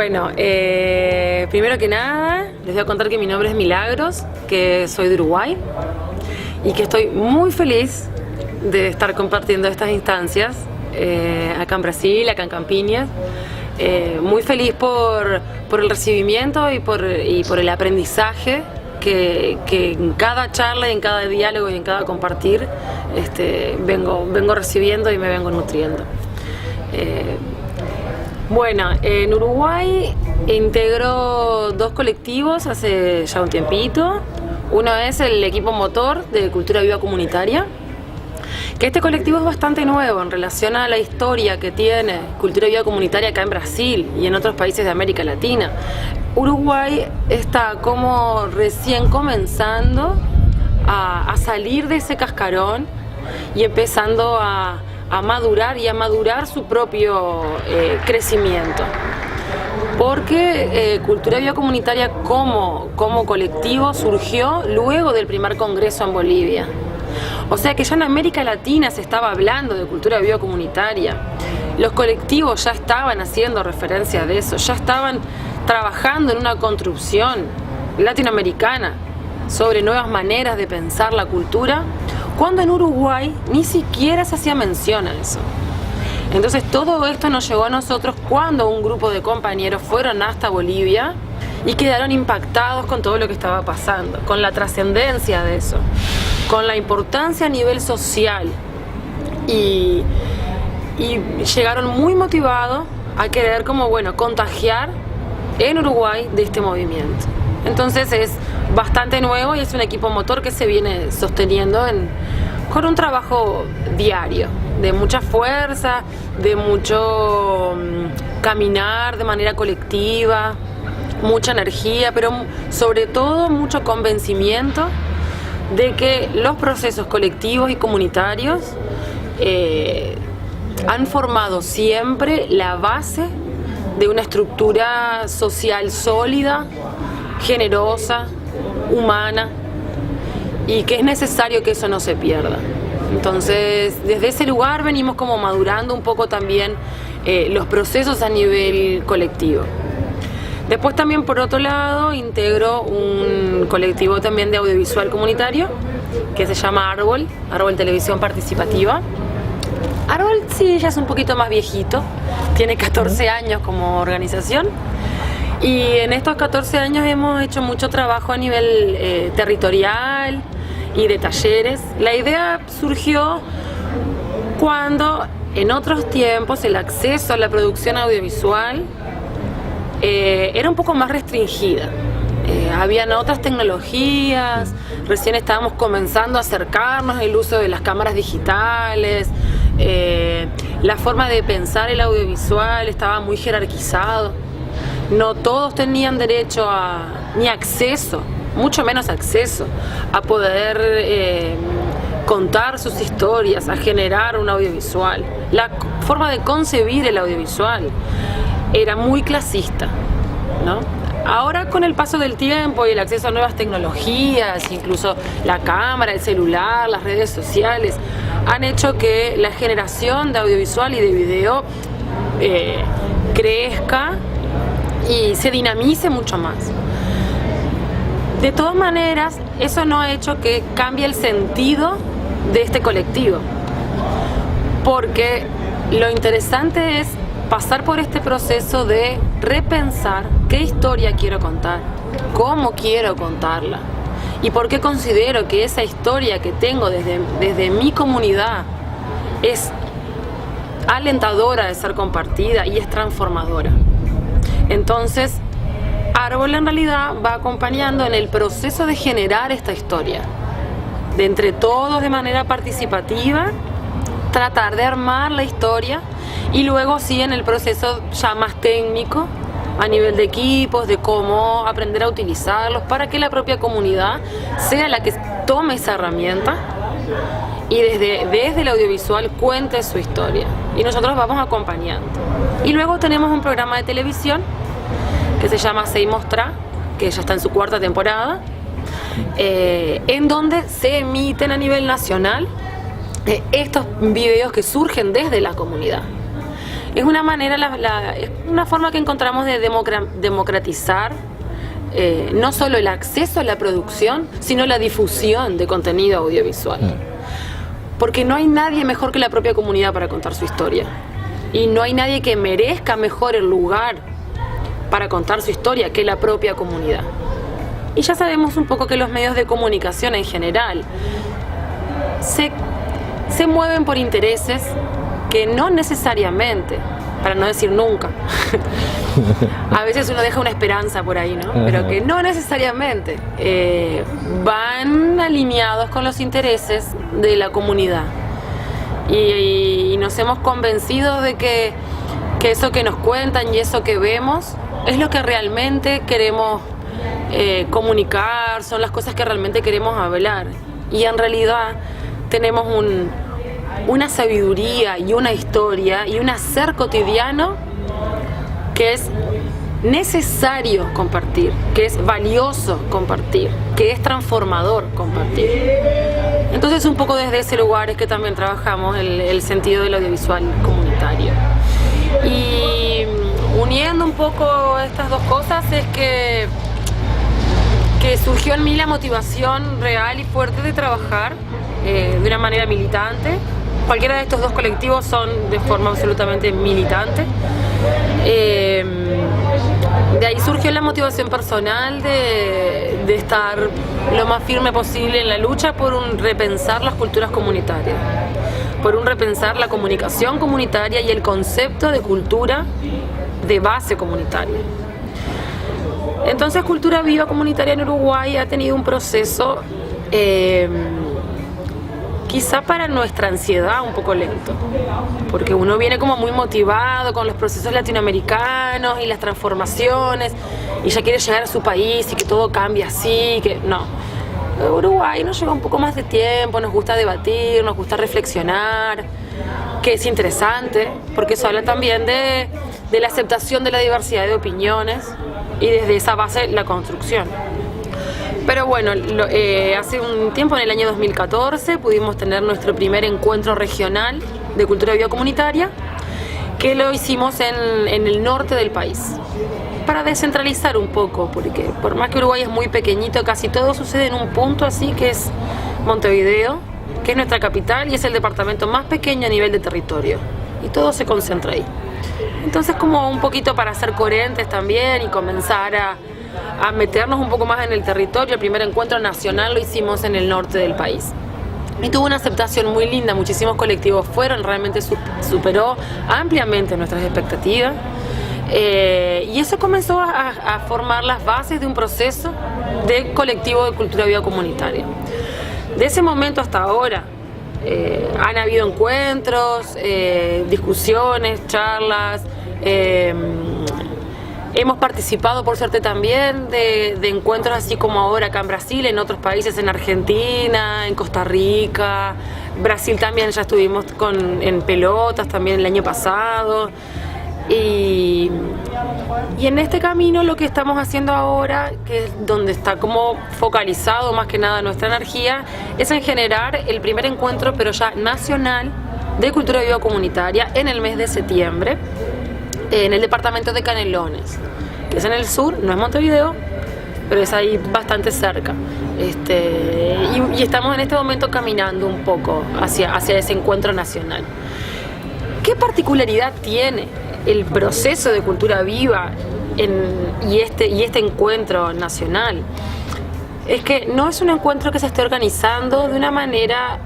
Bueno, primero que nada les voy a contar que mi nombre es Milagros, que soy de Uruguay y que estoy muy feliz de estar compartiendo estas instancias acá en Brasil, acá en Campiñas. Muy feliz por el recibimiento y por el aprendizaje que en cada charla, en cada diálogo y en cada compartir vengo recibiendo y me vengo nutriendo. Bueno, en Uruguay integro dos colectivos hace ya un tiempito. Uno es el equipo motor de Cultura Viva Comunitaria, que este colectivo es bastante nuevo en relación a la historia que tiene Cultura Viva Comunitaria acá en Brasil y en otros países de América Latina. Uruguay está como recién comenzando a salir de ese cascarón y empezando a madurar su propio crecimiento. Porque Cultura Viva Comunitaria como colectivo surgió luego del primer congreso en Bolivia. O sea que ya en América Latina se estaba hablando de cultura viva comunitaria. Los colectivos ya estaban haciendo referencia de eso, ya estaban trabajando en una construcción latinoamericana sobre nuevas maneras de pensar la cultura, cuando en Uruguay ni siquiera se hacía mención a eso. Entonces todo esto nos llegó a nosotros cuando un grupo de compañeros fueron hasta Bolivia y quedaron impactados con todo lo que estaba pasando, con la trascendencia de eso, con la importancia a nivel social y llegaron muy motivados a querer contagiar en Uruguay de este movimiento. Entonces es bastante nuevo y es un equipo motor que se viene sosteniendo con un trabajo diario, de mucha fuerza, de mucho caminar de manera colectiva, mucha energía, pero sobre todo mucho convencimiento de que los procesos colectivos y comunitarios han formado siempre la base de una estructura social sólida, generosa, humana, y que es necesario que eso no se pierda. Entonces, desde ese lugar venimos como madurando un poco también los procesos a nivel colectivo. Después también, por otro lado, integro un colectivo también de audiovisual comunitario que se llama Árbol Televisión Participativa. Árbol sí, ya es un poquito más viejito, tiene 14 años como organización y en estos 14 años hemos hecho mucho trabajo a nivel territorial y de talleres. La idea surgió cuando en otros tiempos el acceso a la producción audiovisual era un poco más restringida. Habían otras tecnologías, recién estábamos comenzando a acercarnos al uso de las cámaras digitales, la forma de pensar el audiovisual estaba muy jerarquizado, no todos tenían derecho ni acceso, mucho menos acceso a poder contar sus historias, a generar un audiovisual. La forma de concebir el audiovisual era muy clasista, ¿no? Ahora, con el paso del tiempo y el acceso a nuevas tecnologías, incluso la cámara, el celular, las redes sociales, han hecho que la generación de audiovisual y de video crezca y se dinamice mucho más. De todas maneras, eso no ha hecho que cambie el sentido de este colectivo, porque lo interesante es pasar por este proceso de repensar qué historia quiero contar, cómo quiero contarla y por qué considero que esa historia que tengo desde mi comunidad es alentadora de ser compartida y es transformadora. Entonces, Árbol en realidad va acompañando en el proceso de generar esta historia, de entre todos de manera participativa, tratar de armar la historia y luego sí en el proceso ya más técnico a nivel de equipos, de cómo aprender a utilizarlos para que la propia comunidad sea la que tome esa herramienta y desde el audiovisual cuente su historia y nosotros vamos acompañando. Y luego tenemos un programa de televisión que se llama Sei Mostrar, que ya está en su 4ª temporada, en donde se emiten a nivel nacional estos videos que surgen desde la comunidad. Es una manera, es una forma que encontramos de democratizar no solo el acceso a la producción, sino la difusión de contenido audiovisual. Porque no hay nadie mejor que la propia comunidad para contar su historia. Y no hay nadie que merezca mejor el lugar para contar su historia que la propia comunidad. Y ya sabemos un poco que los medios de comunicación en general se mueven por intereses que no necesariamente, para no decir nunca, a veces uno deja una esperanza por ahí, ¿no? Pero que no necesariamente van alineados con los intereses de la comunidad. Y nos hemos convencido de que eso que nos cuentan y eso que vemos es lo que realmente queremos comunicar, son las cosas que realmente queremos hablar. Y en realidad tenemos una sabiduría y una historia y un hacer cotidiano que es necesario compartir, que es valioso compartir, que es transformador compartir. Entonces un poco desde ese lugar es que también trabajamos el sentido del audiovisual comunitario. Y uniendo un poco estas dos cosas es que surgió en mí la motivación real y fuerte de trabajar de una manera militante. Cualquiera de estos dos colectivos son de forma absolutamente militante. De ahí surgió la motivación personal de estar lo más firme posible en la lucha por un repensar las culturas comunitarias, por un repensar la comunicación comunitaria y el concepto de cultura de base comunitaria. Entonces, Cultura Viva Comunitaria en Uruguay ha tenido un proceso quizá para nuestra ansiedad un poco lento, porque uno viene como muy motivado con los procesos latinoamericanos y las transformaciones y ya quiere llegar a su país y que todo cambie así, que no. Uruguay nos lleva un poco más de tiempo, nos gusta debatir, nos gusta reflexionar, que es interesante, porque eso habla también de la aceptación de la diversidad de opiniones y desde esa base la construcción. Pero bueno, hace un tiempo, en el año 2014, pudimos tener nuestro primer encuentro regional de cultura biocomunitaria, que lo hicimos en el norte del país, para descentralizar un poco, porque por más que Uruguay es muy pequeñito, casi todo sucede en un punto así, que es Montevideo, que es nuestra capital y es el departamento más pequeño a nivel de territorio, y todo se concentra ahí. Entonces, como un poquito para ser coherentes también y comenzar a meternos un poco más en el territorio, el primer encuentro nacional lo hicimos en el norte del país. Y tuvo una aceptación muy linda, muchísimos colectivos fueron, realmente superó ampliamente nuestras expectativas. Y eso comenzó a formar las bases de un proceso de colectivo de cultura viva comunitaria. De ese momento hasta ahora han habido encuentros, discusiones, charlas. Hemos participado, por suerte, también de encuentros así como ahora acá en Brasil, en otros países, en Argentina, en Costa Rica. Brasil también ya estuvimos en pelotas también el año pasado. Y en este camino lo que estamos haciendo ahora, que es donde está como focalizado más que nada nuestra energía, es en generar el primer encuentro, pero ya nacional, de cultura viva comunitaria en el mes de septiembre, en el departamento de Canelones, que es en el sur, no es Montevideo, pero es ahí bastante cerca. Y estamos en este momento caminando un poco hacia ese encuentro nacional. ¿Qué particularidad tiene el proceso de cultura viva y este encuentro nacional? Es que no es un encuentro que se esté organizando de una manera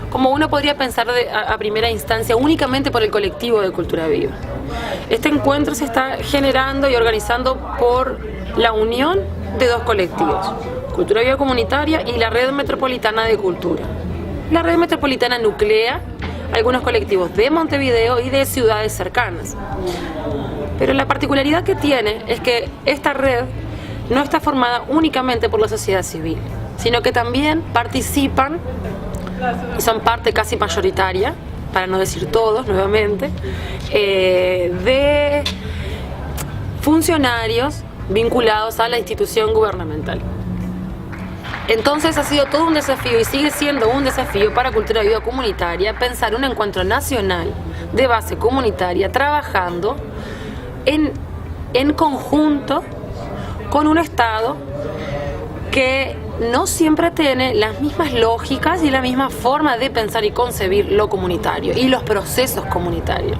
como uno podría pensar a primera instancia, únicamente por el colectivo de cultura viva. Este encuentro se está generando y organizando por la unión de dos colectivos, Cultura Viva Comunitaria y la Red Metropolitana de Cultura. La Red Metropolitana nuclea algunos colectivos de Montevideo y de ciudades cercanas. Pero la particularidad que tiene es que esta red no está formada únicamente por la sociedad civil, sino que también participan y son parte casi mayoritaria, para no decir todos nuevamente, de funcionarios vinculados a la institución gubernamental. Entonces ha sido todo un desafío y sigue siendo un desafío para Cultura Viva Comunitaria pensar un encuentro nacional de base comunitaria trabajando en conjunto con un Estado que no siempre tiene las mismas lógicas y la misma forma de pensar y concebir lo comunitario y los procesos comunitarios.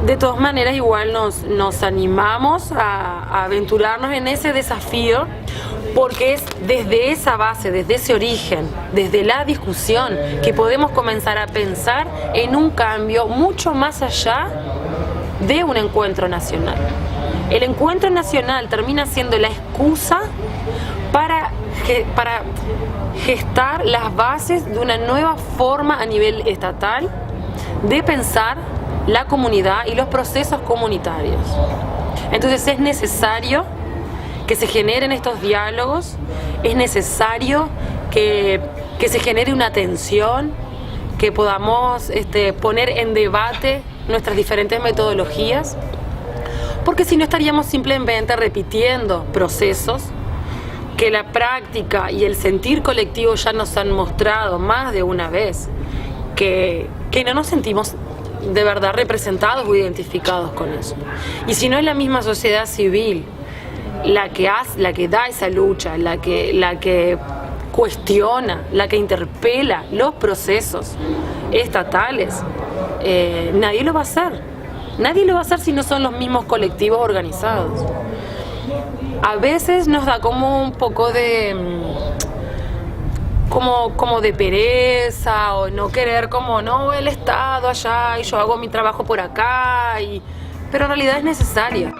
De todas maneras, igual nos animamos a aventurarnos en ese desafío, porque es desde esa base, desde ese origen, desde la discusión, que podemos comenzar a pensar en un cambio mucho más allá de un encuentro nacional. El encuentro nacional termina siendo la excusa para gestar las bases de una nueva forma a nivel estatal de pensar la comunidad y los procesos comunitarios. Entonces es necesario que se generen estos diálogos, es necesario que se genere una atención, que podamos poner en debate nuestras diferentes metodologías, porque si no estaríamos simplemente repitiendo procesos que la práctica y el sentir colectivo ya nos han mostrado más de una vez, que no nos sentimos de verdad representados o identificados con eso. Y si no es la misma sociedad civil la que da esa lucha, la que cuestiona, la que interpela los procesos estatales, nadie lo va a hacer. Nadie lo va a hacer si no son los mismos colectivos organizados. A veces nos da como un poco de como de pereza, o no querer, como no, el Estado allá y yo hago mi trabajo por acá, pero en realidad es necesario.